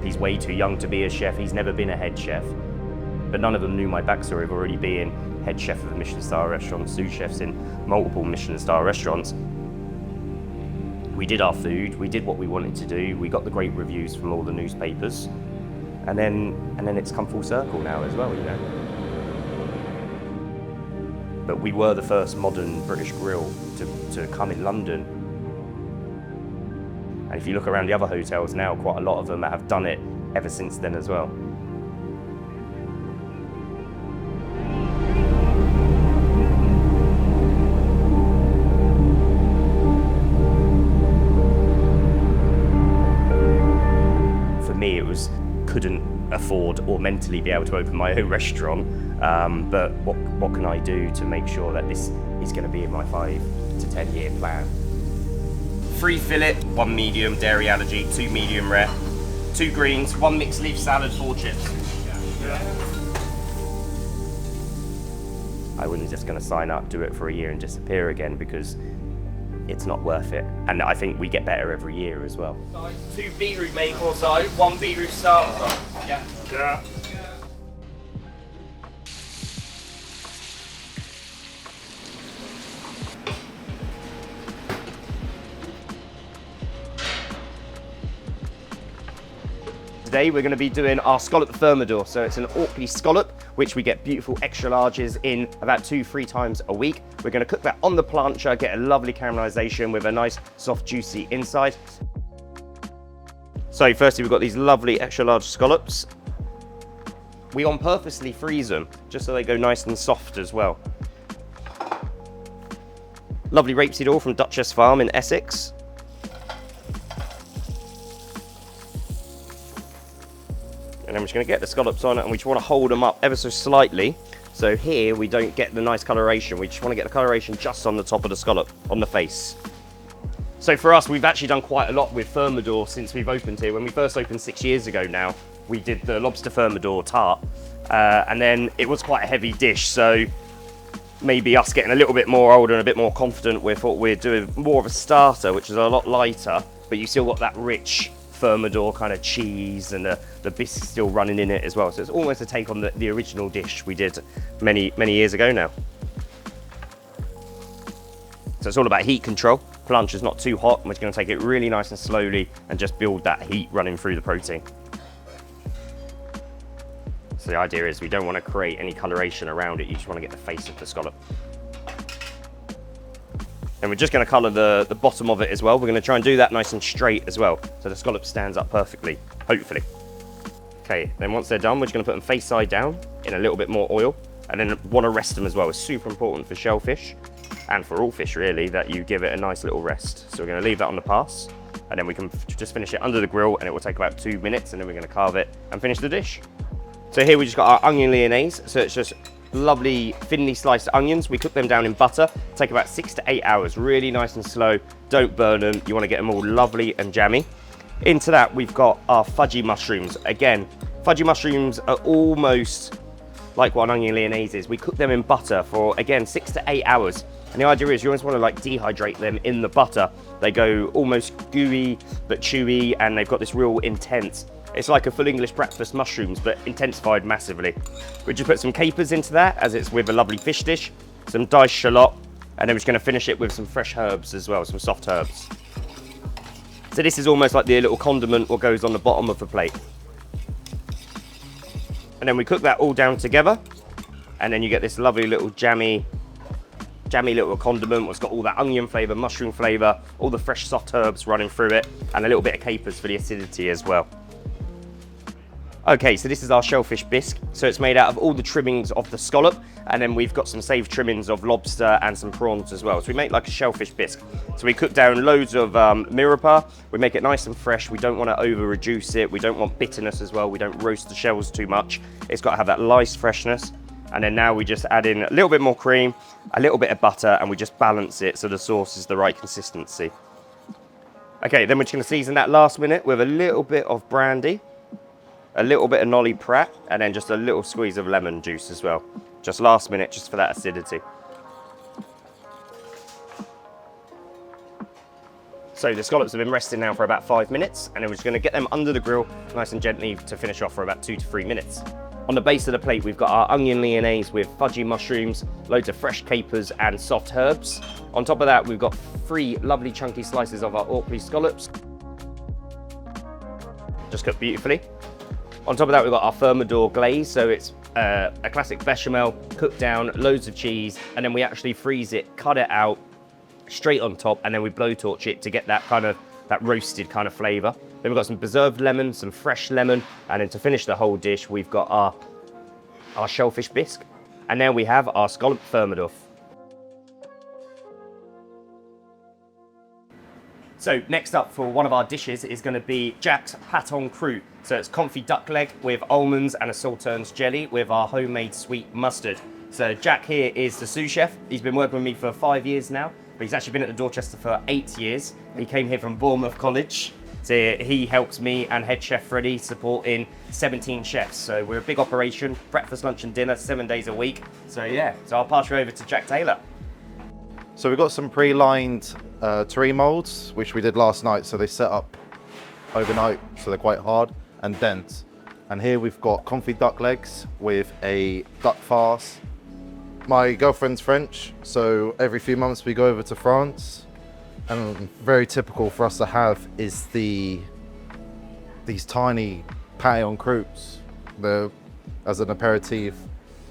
He's way too young to be a chef. He's never been a head chef. But none of them knew my backstory of already being head chef of a Michelin-star restaurant, sous chefs in multiple Michelin-star restaurants. We did our food, we did what we wanted to do, we got the great reviews from all the newspapers, and then it's come full circle now as well, you know. But we were the first modern British grill to come in London. And if you look around the other hotels now, quite a lot of them have done it ever since then as well. For me, it was couldn't afford or mentally be able to open my own restaurant, but what can I do to make sure that this is going to be in my 5 to 10 year plan? 3 fillet, 1 medium dairy allergy, 2 medium rare, 2 greens, 1 mixed leaf salad, 4 chips. I wasn't just going to sign up, do it for a year and disappear again, because it's not worth it. And I think we get better every year as well. 2 beetroot main course side, 1 beetroot starter. Yeah. Today we're going to be doing our Scallop Thermidor. So it's an Orkney scallop, which we get beautiful extra larges in about 2-3 times a week. We're going to cook that on the plancha, get a lovely caramelization with a nice soft juicy inside. So firstly, we've got these lovely extra large scallops. We on purposely freeze them just so they go nice and soft as well. Lovely rapeseed oil from Dorchester farm in Essex. And I'm just going to get the scallops on it, and we just want to hold them up ever so slightly. So here we don't get the nice coloration. We just want to get the coloration just on the top of the scallop, on the face. So for us, we've actually done quite a lot with Thermidor since we've opened here. When we first opened 6 years ago now, we did the lobster Thermidor tart, and then it was quite a heavy dish. So maybe us getting a little bit more older and a bit more confident, we thought we'd do more of a starter, which is a lot lighter, but you still got that rich Thermidor kind of cheese and the bisque still running in it as well. So it's almost a take on the original dish we did many years ago now. So it's all about heat control. Plancha's not too hot, and we're going to take it really nice and slowly and just build that heat running through the protein. So the idea is we don't want to create any coloration around it, you just want to get the face of the scallop. And we're just going to colour the bottom of it as well. We're going to try and do that nice and straight as well, so the scallop stands up perfectly, hopefully. Okay, then once they're done, we're just going to put them face side down in a little bit more oil, and then want to rest them as well. It's super important for shellfish, and for all fish really, that you give it a nice little rest. So we're going to leave that on the pass, and then we can just finish it under the grill, and it will take about 2 minutes, and then we're going to carve it and finish the dish. So here we just got our onion lyonnaise, so it's just lovely thinly sliced onions. We cook them down in butter, take about 6 to 8 hours, really nice and slow, don't burn them, you want to get them all lovely and jammy. Into that we've got our fudgy mushrooms. Again, fudgy mushrooms are almost like what an onion lyonnaise is. We cook them in butter for, again, 6 to 8 hours, and the idea is you always want to like dehydrate them in the butter. They go almost gooey but chewy, and they've got this real intense. It's like a full English breakfast mushrooms, but intensified massively. We just put some capers into that, as it's with a lovely fish dish, some diced shallot, and then we're just going to finish it with some fresh herbs as well, some soft herbs. So this is almost like the little condiment what goes on the bottom of the plate. And then we cook that all down together, and then you get this lovely little jammy little condiment. It's got all that onion flavour, mushroom flavour, all the fresh soft herbs running through it, and a little bit of capers for the acidity as well. Okay, so this is our shellfish bisque. So it's made out of all the trimmings of the scallop, and then we've got some saved trimmings of lobster and some prawns as well. So we make like a shellfish bisque. So we cook down loads of mirepoix. We make it nice and fresh. We don't want to over reduce it. We don't want bitterness as well. We don't roast the shells too much. It's got to have that nice freshness. And then now we just add in a little bit more cream, a little bit of butter, and we just balance it so the sauce is the right consistency. Okay, then we're just going to season that last minute with a little bit of brandy, a little bit of nolly prat, and then just a little squeeze of lemon juice as well. Just last minute, just for that acidity. So the scallops have been resting now for about 5 minutes, and then we're just gonna get them under the grill nice and gently to finish off for about 2 to 3 minutes. On the base of the plate, we've got our onion lyonnaise with fudgy mushrooms, loads of fresh capers and soft herbs. On top of that, we've got 3 lovely chunky slices of our Orkney scallops. Just cooked beautifully. On top of that, we've got our Thermidor glaze, so it's a classic bechamel, cooked down, loads of cheese, and then we actually freeze it, cut it out, straight on top, and then we blowtorch it to get that roasted kind of flavour. Then we've got some preserved lemon, some fresh lemon, and then to finish the whole dish, we've got our shellfish bisque, and then we have our Scallop Thermidor. So next up for one of our dishes is going to be Jack's Pâté Croute. So it's confit duck leg with almonds and a sauternes jelly with our homemade sweet mustard. So Jack here is the sous chef. He's been working with me for 5 years now, but he's actually been at the Dorchester for 8 years. He came here from Bournemouth College. So he helps me and head chef Freddie supporting 17 chefs. So we're a big operation, breakfast, lunch and dinner, 7 days a week. So yeah, so I'll pass you over to Jack Taylor. So we've got some pre-lined terrine molds, which we did last night. So they set up overnight, so they're quite hard and dense. And here we've got confit duck legs with a duck farce. My girlfriend's French, so every few months we go over to France. And very typical for us to have is these tiny pâté croûtes. They're as an aperitif.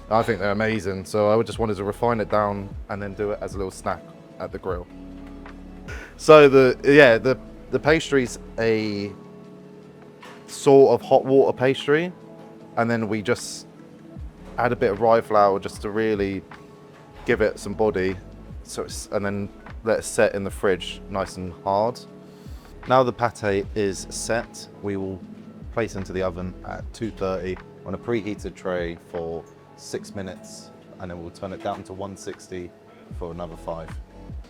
I think they're amazing. So I just wanted to refine it down and then do it as a little snack at the grill. So the pastry's a sort of hot water pastry, and then we just add a bit of rye flour just to really give it some body. And then let it set in the fridge nice and hard. Now the pâté is set, we will place into the oven at 230 on a preheated tray for 6 minutes, and then we'll turn it down to 160 for another 5.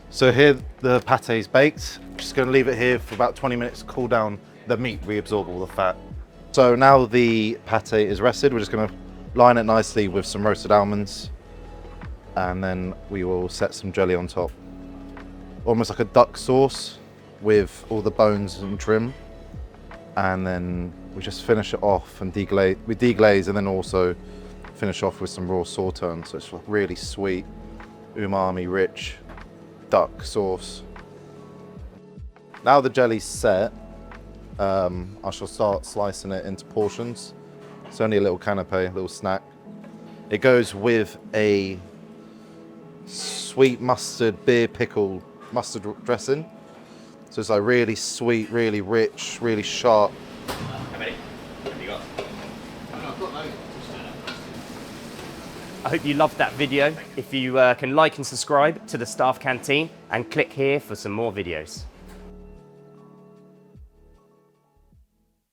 So here the pâté is baked. Just going to leave it here for about 20 minutes to cool down the meat, reabsorb all the fat. So now the pâté is rested, we're just going to line it nicely with some roasted almonds, and then we will set some jelly on top. Almost like a duck sauce with all the bones and trim. And then we just finish it off and deglaze. We deglaze and then also finish off with some raw sauternes. So it's really sweet, umami rich duck sauce. Now the jelly's set, I shall start slicing it into portions. It's only a little canapé, a little snack. It goes with a sweet mustard beer pickle mustard dressing. So it's like really sweet, really rich, really sharp. How many have you got? I've got loads. I hope you loved that video. If you can like and subscribe to the staff canteen and click here for some more videos.